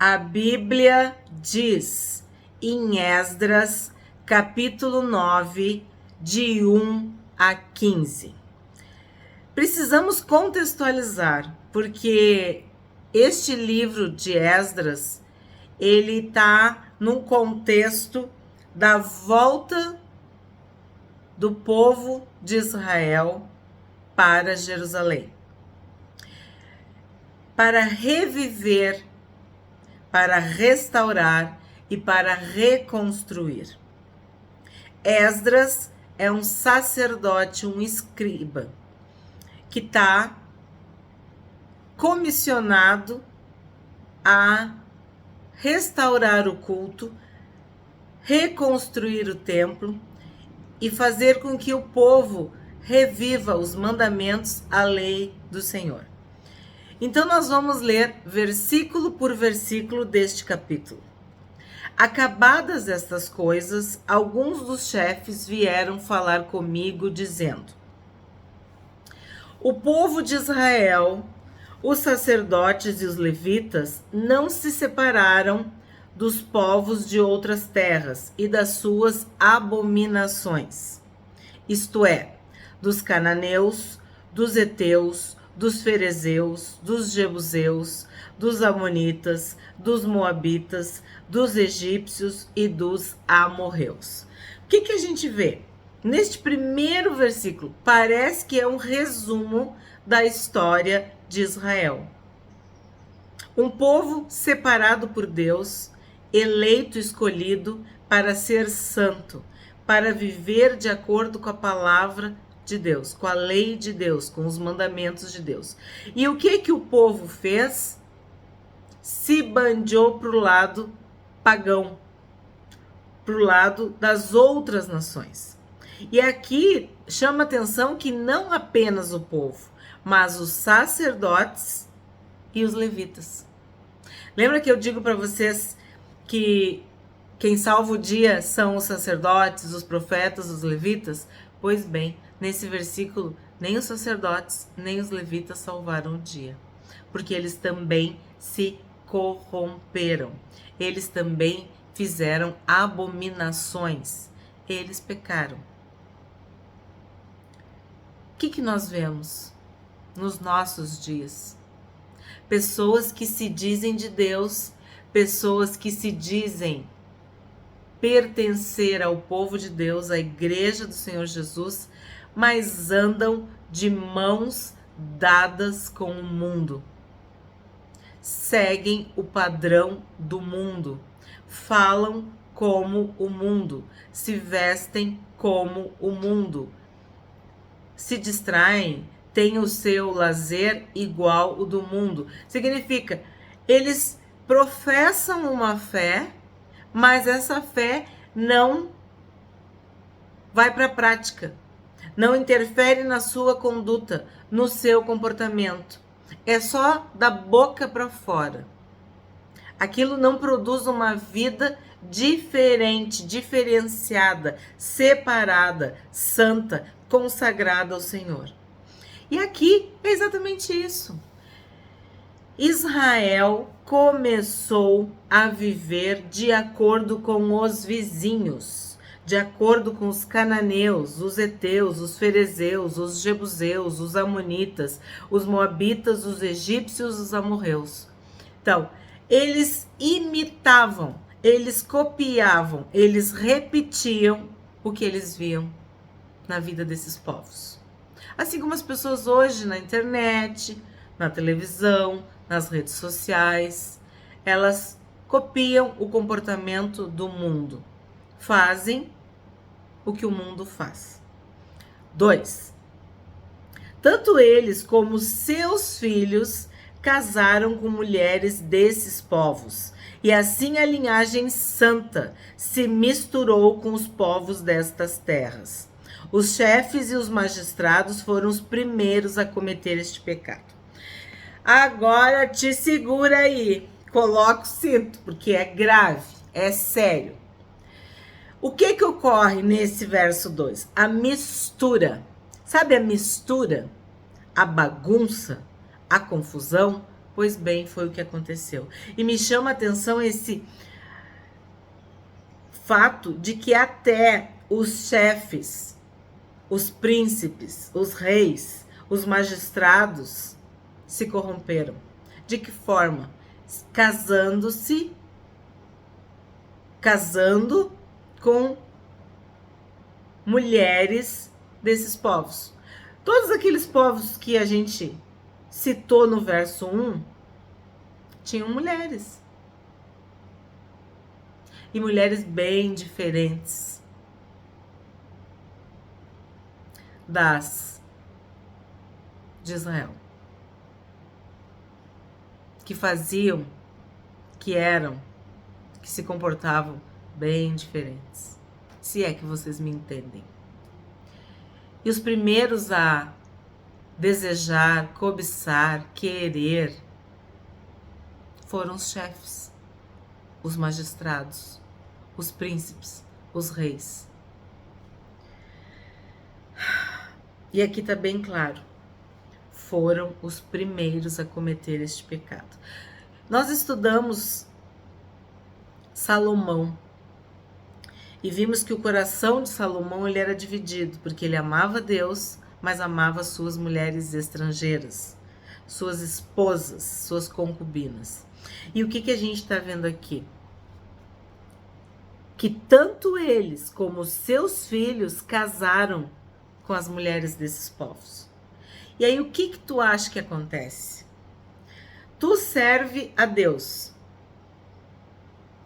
A Bíblia diz em Esdras, capítulo 9, de 1 a 15. Precisamos contextualizar, porque este livro de Esdras, ele está num contexto da volta do povo de Israel para Jerusalém, para reviver, para restaurar e para reconstruir. Esdras é um sacerdote, um escriba, que está comissionado a restaurar o culto, reconstruir o templo e fazer com que o povo reviva os mandamentos, a lei do Senhor. Então nós vamos ler versículo por versículo deste capítulo. Acabadas estas coisas, alguns dos chefes vieram falar comigo, dizendo: o povo de Israel, os sacerdotes e os levitas, não se separaram dos povos de outras terras e das suas abominações, isto é, dos cananeus, dos heteus, dos ferezeus, dos jebuseus, dos amonitas, dos moabitas, dos egípcios e dos amorreus. O que a gente vê? Neste primeiro versículo, parece que é um resumo da história de Israel. Um povo separado por Deus, eleito, escolhido para ser santo, para viver de acordo com a palavra de Deus, com a lei de Deus, com os mandamentos de Deus. E o que o povo fez? Se bandeou para o lado pagão, para o lado das outras nações. E aqui chama atenção que não apenas o povo, mas os sacerdotes e os levitas. Lembra que eu digo para vocês que quem salva o dia são os sacerdotes, os profetas, os levitas? Pois bem, nesse versículo, nem os sacerdotes, nem os levitas salvaram o dia, porque eles também se corromperam, eles também fizeram abominações, eles pecaram. O que nós vemos nos nossos dias? Pessoas que se dizem de Deus, pessoas que se dizem pertencer ao povo de Deus, à igreja do Senhor Jesus, mas andam de mãos dadas com o mundo. Seguem o padrão do mundo, falam como o mundo, se vestem como o mundo, se distraem, têm o seu lazer igual o do mundo. Significa, eles professam uma fé, mas essa fé não vai para a prática, não interfere na sua conduta, no seu comportamento. É só da boca para fora. Aquilo não produz uma vida diferente, diferenciada, separada, santa, consagrada ao Senhor. E aqui é exatamente isso. Israel começou a viver de acordo com os vizinhos, de acordo com os cananeus, os heteus, os ferezeus, os jebuseus, os amonitas, os moabitas, os egípcios, os amorreus. Então, eles imitavam, eles copiavam, eles repetiam o que eles viam na vida desses povos. Assim como as pessoas hoje na internet, na televisão, nas redes sociais, elas copiam o comportamento do mundo, fazem o que o mundo faz. 2. Tanto eles como seus filhos casaram com mulheres desses povos, e assim a linhagem santa se misturou com os povos destas terras. Os chefes e os magistrados foram os primeiros a cometer este pecado. Agora te segura aí, coloca o cinto, porque é grave, é sério. O que ocorre nesse verso 2? A mistura. Sabe a mistura? A bagunça? A confusão? Pois bem, foi o que aconteceu. E me chama a atenção esse fato de que até os chefes, os príncipes, os reis, os magistrados se corromperam. De que forma? Casando com mulheres desses povos. Todos aqueles povos que a gente citou no verso 1 tinham mulheres. E mulheres bem diferentes das de Israel. Que faziam, que se comportavam bem diferentes. Se é que vocês me entendem. E os primeiros a desejar, cobiçar, querer foram os chefes, os magistrados, os príncipes, os reis. E aqui está bem claro, foram os primeiros a cometer este pecado. Nós estudamos Salomão e vimos que o coração de Salomão ele era dividido, porque ele amava Deus, mas amava suas mulheres estrangeiras, suas esposas, suas concubinas. E o que a gente está vendo aqui? Que tanto eles como seus filhos casaram com as mulheres desses povos. E aí o que tu acha que acontece? Tu serve a Deus.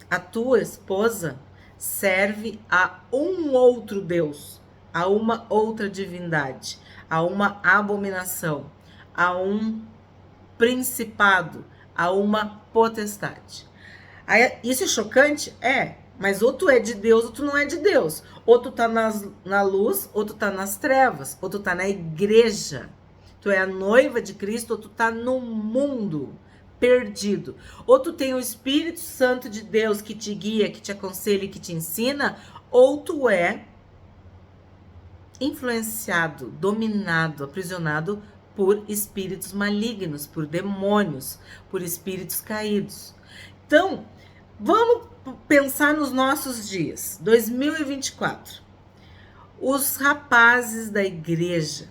A tua esposa serve a um outro Deus, a uma outra divindade, a uma abominação, a um principado, a uma potestade. Aí, isso é chocante? É, mas ou tu é de Deus ou tu não é de Deus. Ou tu tá na luz, ou tu tá nas trevas, ou tu tá na igreja. Tu é a noiva de Cristo, ou tu tá no mundo perdido. Ou tu tem o Espírito Santo de Deus que te guia, que te aconselha e que te ensina, ou tu é influenciado, dominado, aprisionado por espíritos malignos, por demônios, por espíritos caídos. Então, vamos pensar nos nossos dias, 2024. Os rapazes da igreja,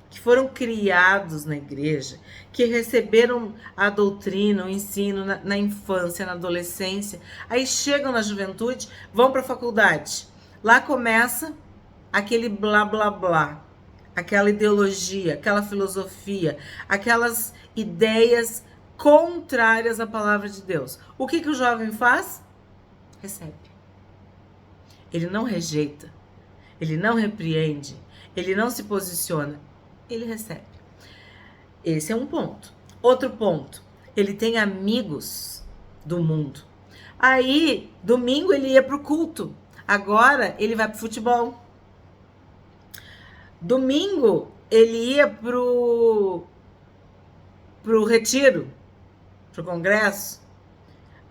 que foram criados na igreja, que receberam a doutrina, o ensino na infância, na adolescência, aí chegam na juventude, vão para a faculdade. Lá começa aquele blá blá blá, aquela ideologia, aquela filosofia, aquelas ideias contrárias à palavra de Deus. O que o jovem faz? Recebe. Ele não rejeita, ele não repreende, ele não se posiciona, ele recebe. Esse é um ponto. Outro ponto, ele tem amigos do mundo. Aí, domingo ele ia pro culto, agora ele vai pro futebol. Domingo ele ia pro retiro, pro congresso.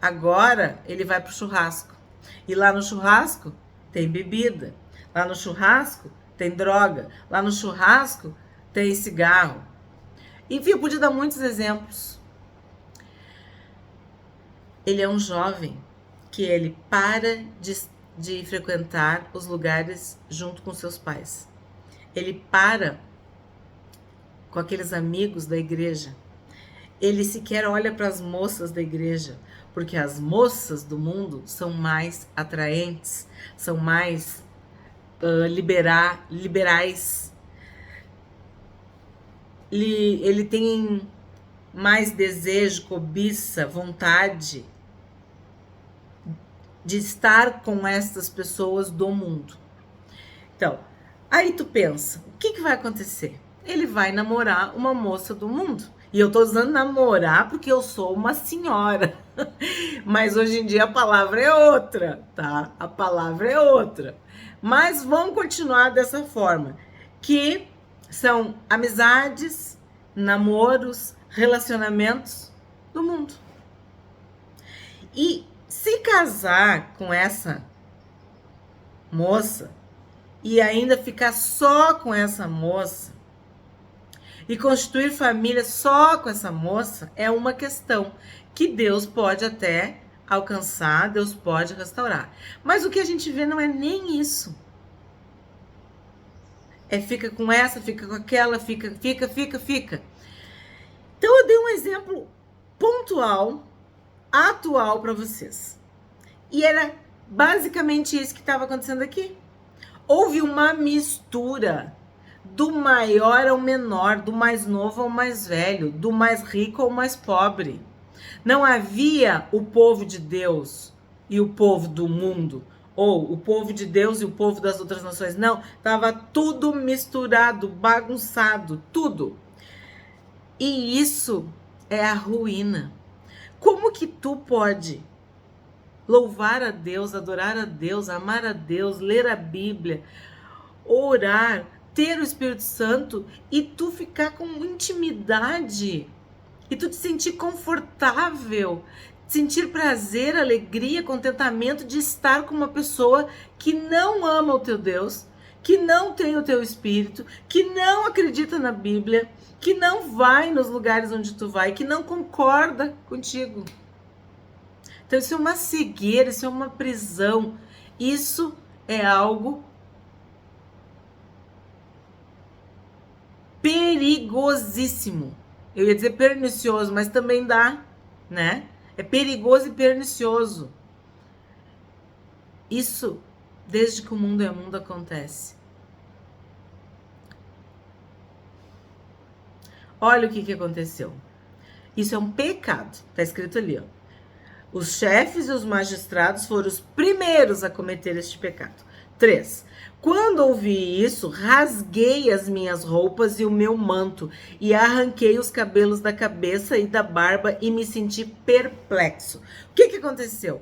Agora ele vai pro churrasco. E lá no churrasco tem bebida. Lá no churrasco tem droga. Lá no churrasco tem cigarro. Enfim, eu podia dar muitos exemplos. Ele é um jovem que ele para de frequentar os lugares junto com seus pais. Ele para com aqueles amigos da igreja. Ele sequer olha para as moças da igreja, porque as moças do mundo são mais atraentes, são mais liberais. Ele tem mais desejo, cobiça, vontade de estar com estas pessoas do mundo. Então, aí tu pensa, o que vai acontecer? Ele vai namorar uma moça do mundo. E eu tô usando namorar porque eu sou uma senhora. Mas hoje em dia a palavra é outra, tá? A palavra é outra. Mas vamos continuar dessa forma. Que são amizades, namoros, relacionamentos do mundo. E se casar com essa moça e ainda ficar só com essa moça e constituir família só com essa moça é uma questão que Deus pode até alcançar, Deus pode restaurar. Mas o que a gente vê não é nem isso. É fica com essa, fica com aquela, fica. Então eu dei um exemplo pontual, atual para vocês. E era basicamente isso que estava acontecendo aqui. Houve uma mistura do maior ao menor, do mais novo ao mais velho, do mais rico ao mais pobre. Não havia o povo de Deus e o povo do mundo, ou o povo de Deus e o povo das outras nações. Não, estava tudo misturado, bagunçado, tudo. E isso é a ruína. Como que tu pode louvar a Deus, adorar a Deus, amar a Deus, ler a Bíblia, orar, ter o Espírito Santo e tu ficar com intimidade e tu te sentir confortável, sentir prazer, alegria, contentamento de estar com uma pessoa que não ama o teu Deus, que não tem o teu Espírito, que não acredita na Bíblia, que não vai nos lugares onde tu vai, que não concorda contigo. Então isso é uma cegueira, isso é uma prisão, isso é algo perigosíssimo. Eu ia dizer pernicioso, mas também dá, né? É perigoso e pernicioso. Isso, desde que o mundo é mundo, acontece. Olha o que aconteceu. Isso é um pecado. Tá escrito ali, ó. Os chefes e os magistrados foram os primeiros a cometer este pecado. 3. Quando ouvi isso, rasguei as minhas roupas e o meu manto, e arranquei os cabelos da cabeça e da barba, e me senti perplexo. O que aconteceu?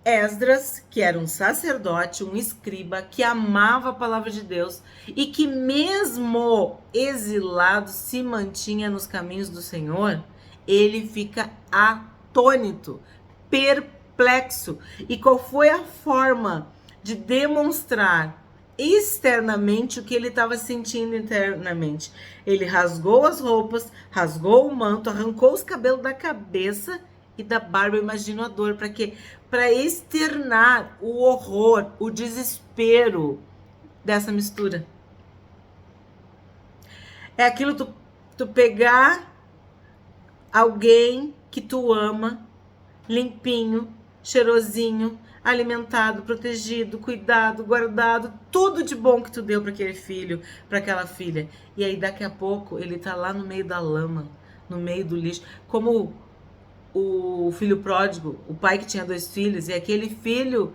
Esdras, que era um sacerdote, um escriba, que amava a palavra de Deus, e que mesmo exilado se mantinha nos caminhos do Senhor, ele fica atônito, perplexo. E qual foi a forma de demonstrar externamente o que ele estava sentindo internamente? Ele rasgou as roupas, rasgou o manto, arrancou os cabelos da cabeça e da barba. Eu imagino a dor. Para quê? Para externar o horror, o desespero dessa mistura. É aquilo tu pegar alguém que tu ama, limpinho, cheirosinho, alimentado, protegido, cuidado, guardado, tudo de bom que tu deu para aquele filho, para aquela filha. E aí daqui a pouco ele tá lá no meio da lama, no meio do lixo, como o filho pródigo, o pai que tinha 2 filhos, e aquele filho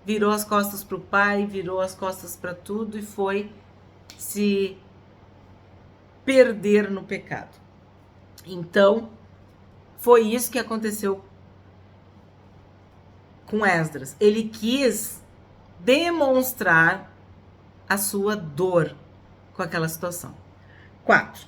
virou as costas pro pai, virou as costas para tudo e foi se perder no pecado. Então, foi isso que aconteceu com Esdras. Ele quis demonstrar a sua dor com aquela situação. 4.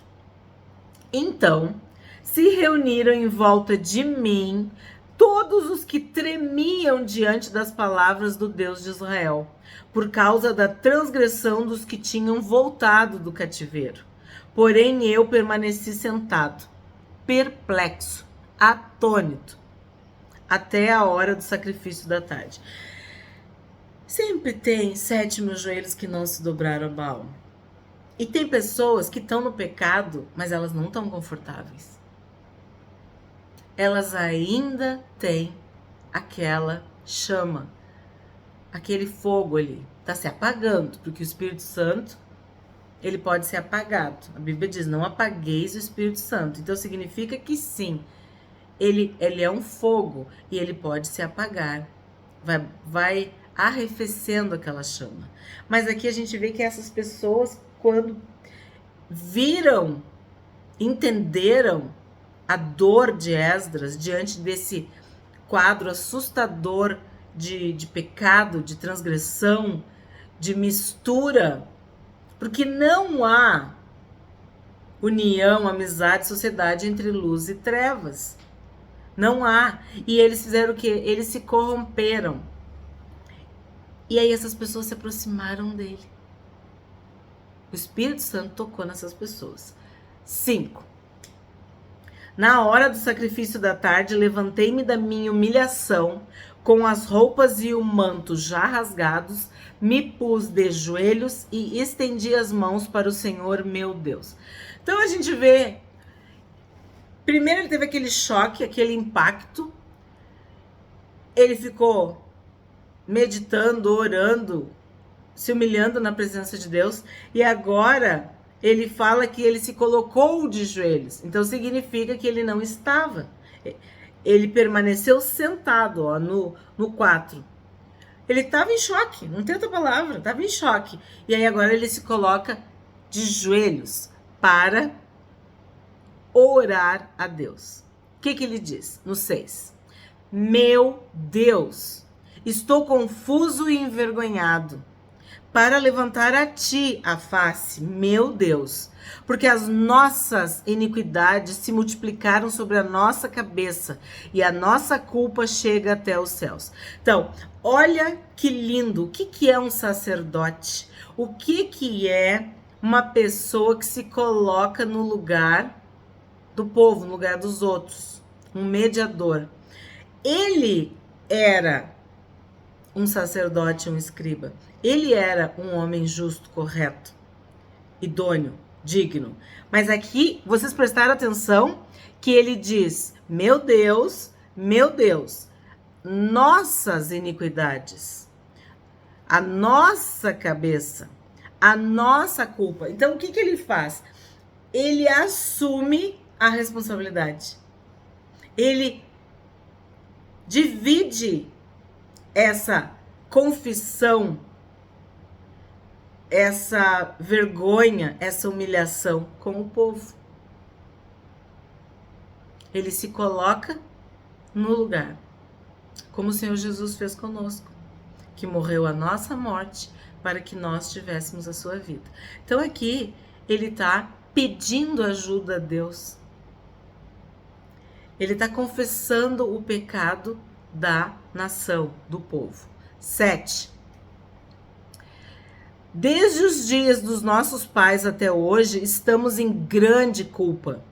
Então, se reuniram em volta de mim todos os que tremiam diante das palavras do Deus de Israel, por causa da transgressão dos que tinham voltado do cativeiro. Porém, eu permaneci sentado, perplexo, atônito, até a hora do sacrifício da tarde. Sempre tem 7.000 joelhos que não se dobraram a Baal. E tem pessoas que estão no pecado, mas elas não estão confortáveis. Elas ainda têm aquela chama, aquele fogo ali. Está se apagando, porque o Espírito Santo, ele pode ser apagado. A Bíblia diz, não apagueis o Espírito Santo. Então significa que sim, ele é um fogo e ele pode se apagar. Vai arrefecendo aquela chama. Mas aqui a gente vê que essas pessoas, quando viram, entenderam a dor de Esdras diante desse quadro assustador de pecado, de transgressão, de mistura, porque não há união, amizade, sociedade entre luz e trevas. Não há. E eles fizeram o quê? Eles se corromperam. E aí essas pessoas se aproximaram dele. O Espírito Santo tocou nessas pessoas. 5. Na hora do sacrifício da tarde, levantei-me da minha humilhação, com as roupas e o manto já rasgados, me pus de joelhos e estendi as mãos para o Senhor meu Deus. Então a gente vê, primeiro ele teve aquele choque, aquele impacto, ele ficou meditando, orando, se humilhando na presença de Deus, e agora ele fala que ele se colocou de joelhos. Então significa que ele não estava. Ele permaneceu sentado, ó, no 4. Ele estava em choque, não tem outra palavra, estava em choque. E aí agora ele se coloca de joelhos para orar a Deus. O que ele diz? No 6. Meu Deus, estou confuso e envergonhado para levantar a ti a face, meu Deus, porque as nossas iniquidades se multiplicaram sobre a nossa cabeça e a nossa culpa chega até os céus. Então, olha que lindo. O que é um sacerdote? O que é uma pessoa que se coloca no lugar do povo, no lugar dos outros? Um mediador. Ele era um sacerdote, um escriba. Ele era um homem justo, correto, idôneo, digno. Mas aqui, vocês prestaram atenção que ele diz, meu Deus, nossas iniquidades, a nossa cabeça, a nossa culpa. Então, o que ele faz? Ele assume a responsabilidade. Ele divide essa confissão, essa vergonha, essa humilhação com o povo. Ele se coloca no lugar, como o Senhor Jesus fez conosco, que morreu a nossa morte para que nós tivéssemos a sua vida. Então aqui ele está pedindo ajuda a Deus. Ele está confessando o pecado da nação, do povo. 7. Desde os dias dos nossos pais até hoje, estamos em grande culpa.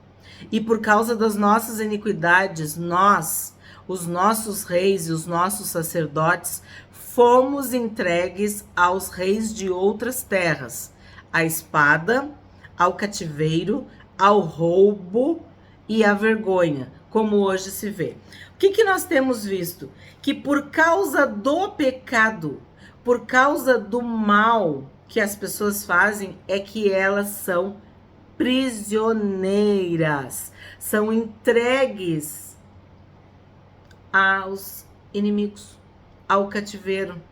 E por causa das nossas iniquidades, nós, os nossos reis e os nossos sacerdotes, fomos entregues aos reis de outras terras, à espada, ao cativeiro, ao roubo e à vergonha, como hoje se vê. O que nós temos visto? Que por causa do pecado, por causa do mal que as pessoas fazem, é que elas são prisioneiras, são entregues aos inimigos, ao cativeiro,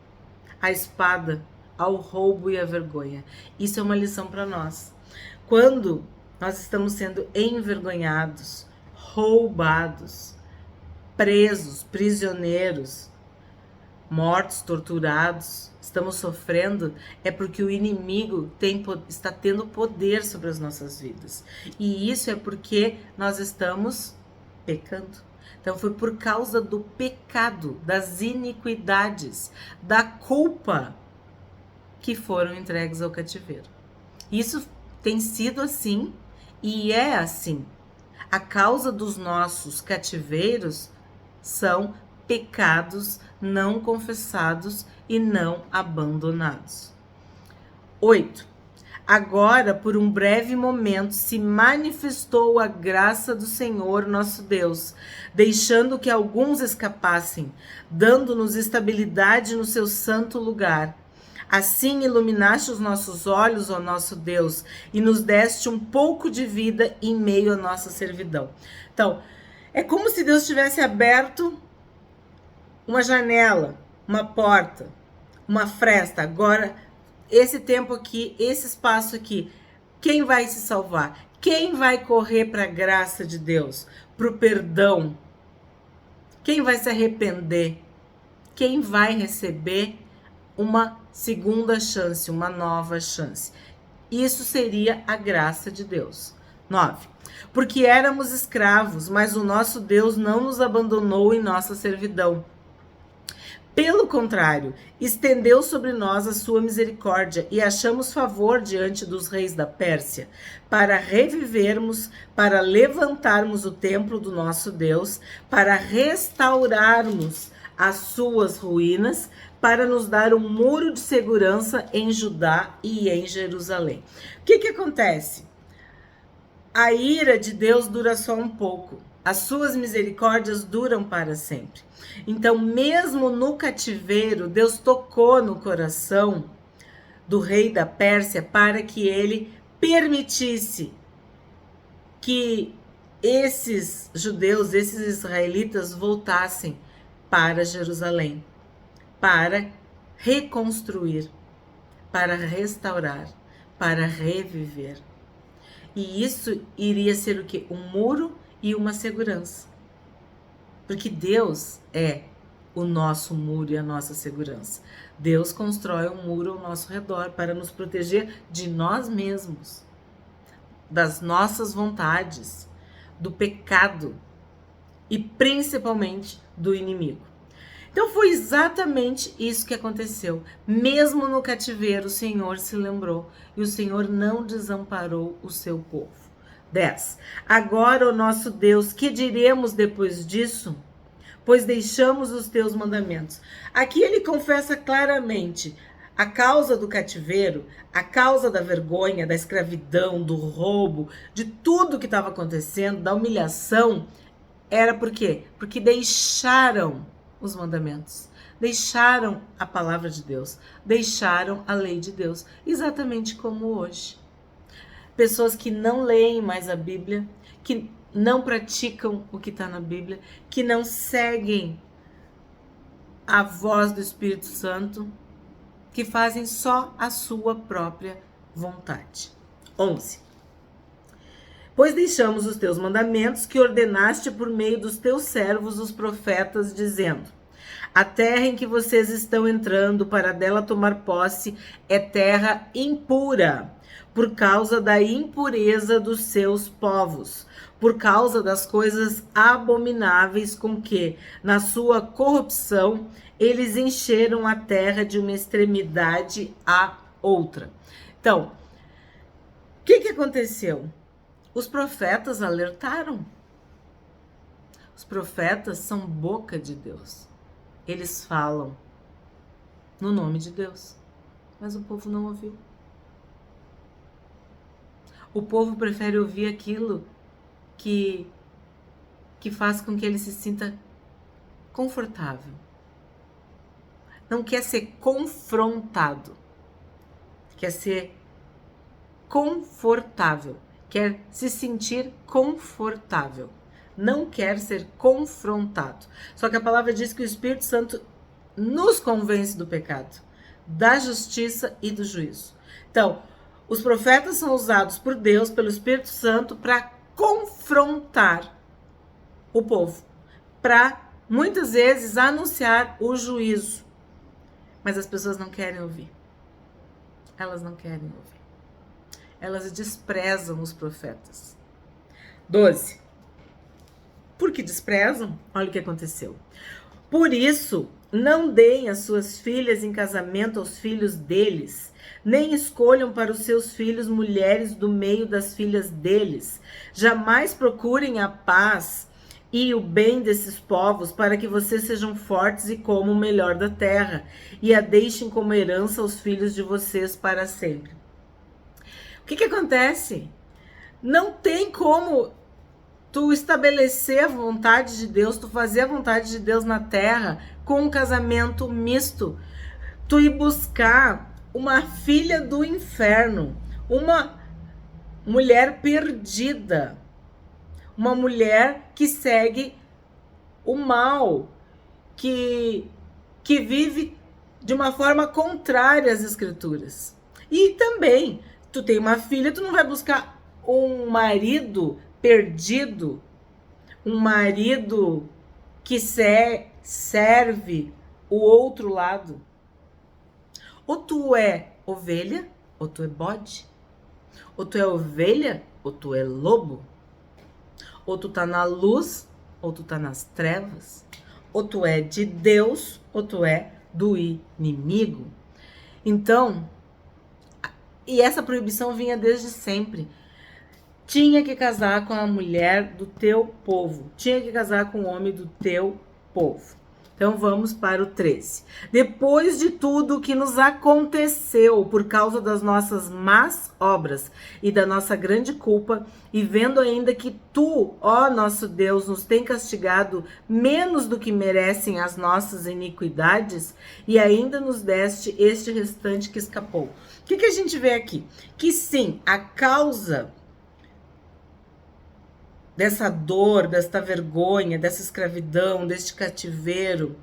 à espada, ao roubo e à vergonha. Isso é uma lição para nós. Quando nós estamos sendo envergonhados, roubados, presos, prisioneiros, mortos, torturados, estamos sofrendo, é porque o inimigo está tendo poder sobre as nossas vidas. E isso é porque nós estamos pecando. Então foi por causa do pecado, das iniquidades, da culpa, que foram entregues ao cativeiro. Isso tem sido assim e é assim. A causa dos nossos cativeiros são pecados não confessados e não abandonados. 8. Agora, por um breve momento, se manifestou a graça do Senhor nosso Deus, deixando que alguns escapassem, dando-nos estabilidade no seu santo lugar. Assim iluminaste os nossos olhos, ó nosso Deus, e nos deste um pouco de vida em meio à nossa servidão. Então, é como se Deus tivesse aberto uma janela, uma porta, uma fresta. Agora, esse tempo aqui, esse espaço aqui, quem vai se salvar? Quem vai correr para a graça de Deus, para o perdão? Quem vai se arrepender? Quem vai receber uma segunda chance, uma nova chance? Isso seria a graça de Deus. 9. Porque éramos escravos, mas o nosso Deus não nos abandonou em nossa servidão. Pelo contrário, estendeu sobre nós a sua misericórdia e achamos favor diante dos reis da Pérsia, para revivermos, para levantarmos o templo do nosso Deus, para restaurarmos as suas ruínas, para nos dar um muro de segurança em Judá e em Jerusalém. O que acontece? A ira de Deus dura só um pouco. As suas misericórdias duram para sempre. Então, mesmo no cativeiro, Deus tocou no coração do rei da Pérsia para que ele permitisse que esses judeus, esses israelitas voltassem para Jerusalém, para reconstruir, para restaurar, para reviver. E isso iria ser o quê? Um muro e uma segurança. Porque Deus é o nosso muro e a nossa segurança. Deus constrói um muro ao nosso redor para nos proteger de nós mesmos, das nossas vontades, do pecado e principalmente do inimigo. Então foi exatamente isso que aconteceu. Mesmo no cativeiro, o Senhor se lembrou e o Senhor não desamparou o seu povo. 10. Agora, ó nosso Deus, que diremos depois disso? Pois deixamos os teus mandamentos. Aqui ele confessa claramente a causa do cativeiro, a causa da vergonha, da escravidão, do roubo, de tudo que estava acontecendo, da humilhação. Era por quê? Porque deixaram os mandamentos, deixaram a palavra de Deus, deixaram a lei de Deus, exatamente como hoje. Pessoas que não leem mais a Bíblia, que não praticam o que está na Bíblia, que não seguem a voz do Espírito Santo, que fazem só a sua própria vontade. 11. Pois deixamos os teus mandamentos que ordenaste por meio dos teus servos, os profetas, dizendo: a terra em que vocês estão entrando para dela tomar posse é terra impura, por causa da impureza dos seus povos, por causa das coisas abomináveis com que, na sua corrupção, eles encheram a terra de uma extremidade à outra. Então, o que aconteceu? Os profetas alertaram. Os profetas são boca de Deus. Eles falam no nome de Deus, mas o povo não ouviu. O povo prefere ouvir aquilo que faz com que ele se sinta confortável. Não quer ser confrontado, quer ser confortável, quer se sentir confortável. Não quer ser confrontado. Só que a palavra diz que o Espírito Santo nos convence do pecado, da justiça e do juízo. Então, os profetas são usados por Deus, pelo Espírito Santo, para confrontar o povo, para muitas vezes anunciar o juízo. Mas as pessoas não querem ouvir. Elas não querem ouvir. Elas desprezam os profetas. 12. Por que desprezam? Olha o que aconteceu. Por isso, não deem as suas filhas em casamento aos filhos deles, nem escolham para os seus filhos mulheres do meio das filhas deles. Jamais procurem a paz e o bem desses povos, para que vocês sejam fortes e comam o melhor da terra, e a deixem como herança aos filhos de vocês para sempre. O que acontece? Não tem como tu estabelecer a vontade de Deus, tu fazer a vontade de Deus na terra com um casamento misto. Tu ir buscar uma filha do inferno, uma mulher perdida, uma mulher que segue o mal, que vive de uma forma contrária às escrituras. E também, tu tem uma filha, tu não vai buscar um marido perdido, um marido que serve o outro lado. Ou tu é ovelha, ou tu é bode. Ou tu é ovelha, ou tu é lobo. Ou tu tá na luz, ou tu tá nas trevas. ou tu é de Deus, ou tu é do inimigo. Então, e essa proibição vinha desde sempre. Tinha que casar com a mulher do teu povo. Tinha que casar com o homem do teu povo. Então vamos para o 13. Depois de tudo o que nos aconteceu por causa das nossas más obras e da nossa grande culpa, e vendo ainda que tu, ó nosso Deus, nos tem castigado menos do que merecem as nossas iniquidades, e ainda nos deste este restante que escapou. O que a gente vê aqui? Que sim, a causa dessa dor, desta vergonha, dessa escravidão, deste cativeiro,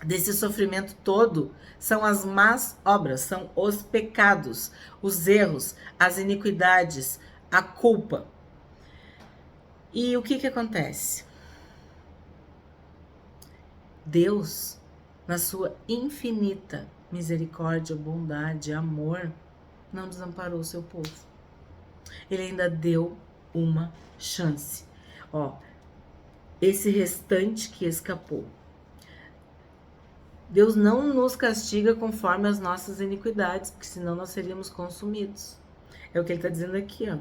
desse sofrimento todo, são as más obras, são os pecados, os erros, as iniquidades, a culpa. E o que acontece? Deus, na sua infinita misericórdia, bondade, amor, não desamparou o seu povo. Ele ainda deu uma chance. Ó, esse restante que escapou. Deus não nos castiga conforme as nossas iniquidades, porque senão nós seríamos consumidos. É o que ele está dizendo aqui, ó.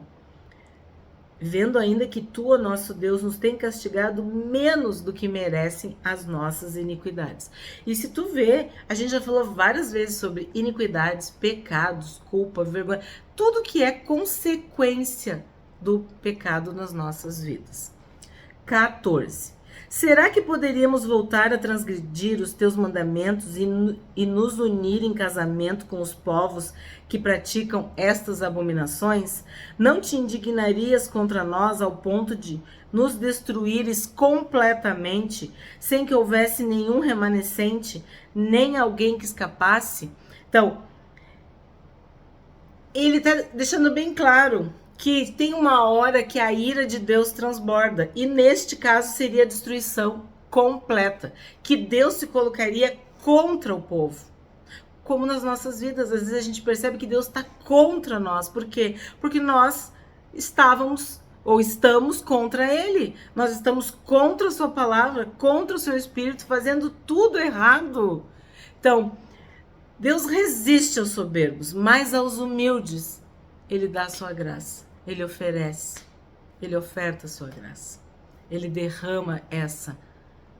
Vendo ainda que tu, ó nosso Deus, nos tem castigado menos do que merecem as nossas iniquidades. E se tu vê, a gente já falou várias vezes sobre iniquidades, pecados, culpa, vergonha, tudo que é consequência do pecado nas nossas vidas. 14. Será que poderíamos voltar a transgredir os teus mandamentos e nos unir em casamento com os povos que praticam estas abominações? Não te indignarias contra nós ao ponto de nos destruíres completamente, sem que houvesse nenhum remanescente, nem alguém que escapasse? Então, ele está deixando bem claro que tem uma hora que a ira de Deus transborda, e neste caso seria a destruição completa, que Deus se colocaria contra o povo. Como nas nossas vidas, às vezes a gente percebe que Deus está contra nós. Por quê? Porque nós estávamos ou estamos contra Ele. Nós estamos contra a sua palavra, contra o seu Espírito, fazendo tudo errado. Então, Deus resiste aos soberbos, mas aos humildes Ele dá a sua graça. Ele oferece, ele oferta a sua graça. Ele derrama essa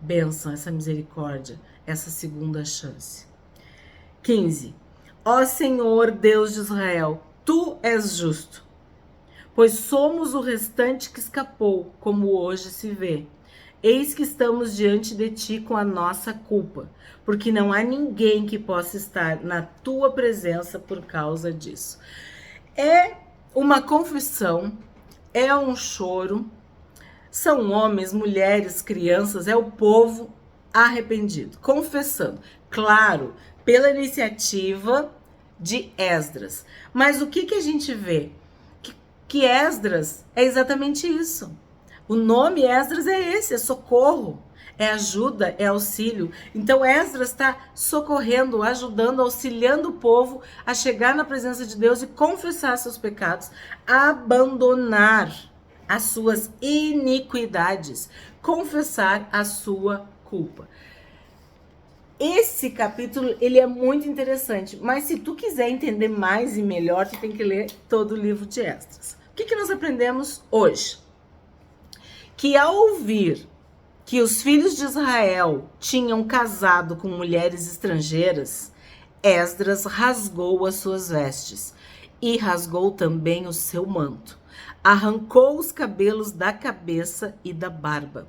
bênção, essa misericórdia, essa segunda chance. 15. Ó Senhor Deus de Israel, tu és justo, pois somos o restante que escapou, como hoje se vê. Eis que estamos diante de ti com a nossa culpa, porque não há ninguém que possa estar na tua presença por causa disso. É uma confissão, é um choro, são homens, mulheres, crianças, é o povo arrependido, confessando. Claro, pela iniciativa de Esdras. Mas o que a gente vê? Que Esdras é exatamente isso. O nome Esdras é esse, é socorro, é ajuda, é auxílio. Então Esdras está socorrendo, ajudando, auxiliando o povo a chegar na presença de Deus e confessar seus pecados, abandonar as suas iniquidades, confessar a sua culpa. Esse capítulo, ele é muito interessante, mas se tu quiser entender mais e melhor, tu tem que ler todo o livro de Esdras. O que nós aprendemos hoje? Que ao ouvir que os filhos de Israel tinham casado com mulheres estrangeiras, Esdras rasgou as suas vestes e rasgou também o seu manto. Arrancou os cabelos da cabeça e da barba.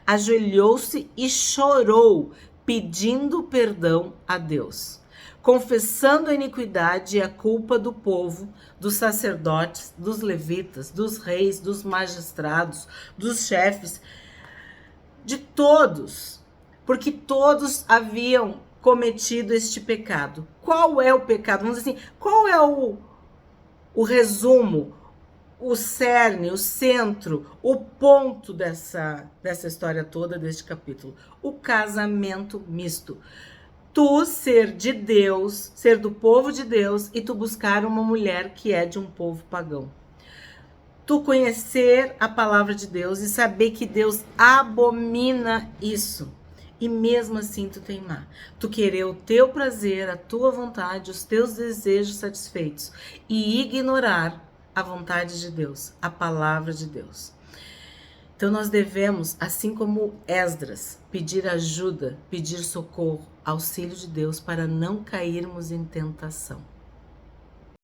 Ajoelhou-se e chorou, pedindo perdão a Deus, confessando a iniquidade e a culpa do povo, dos sacerdotes, dos levitas, dos reis, dos magistrados, dos chefes, de todos, porque todos haviam cometido este pecado. Qual é o pecado? Vamos dizer assim, qual é o resumo, o cerne, o centro, o ponto dessa história toda, deste capítulo? O casamento misto. Tu ser de Deus, ser do povo de Deus, e tu buscar uma mulher que é de um povo pagão. Tu conhecer a palavra de Deus e saber que Deus abomina isso. e mesmo assim tu teimar, tu querer o teu prazer, a tua vontade, os teus desejos satisfeitos e ignorar a vontade de Deus, a palavra de Deus. Então nós devemos, assim como Esdras, pedir ajuda, pedir socorro, auxílio de Deus para não cairmos em tentação.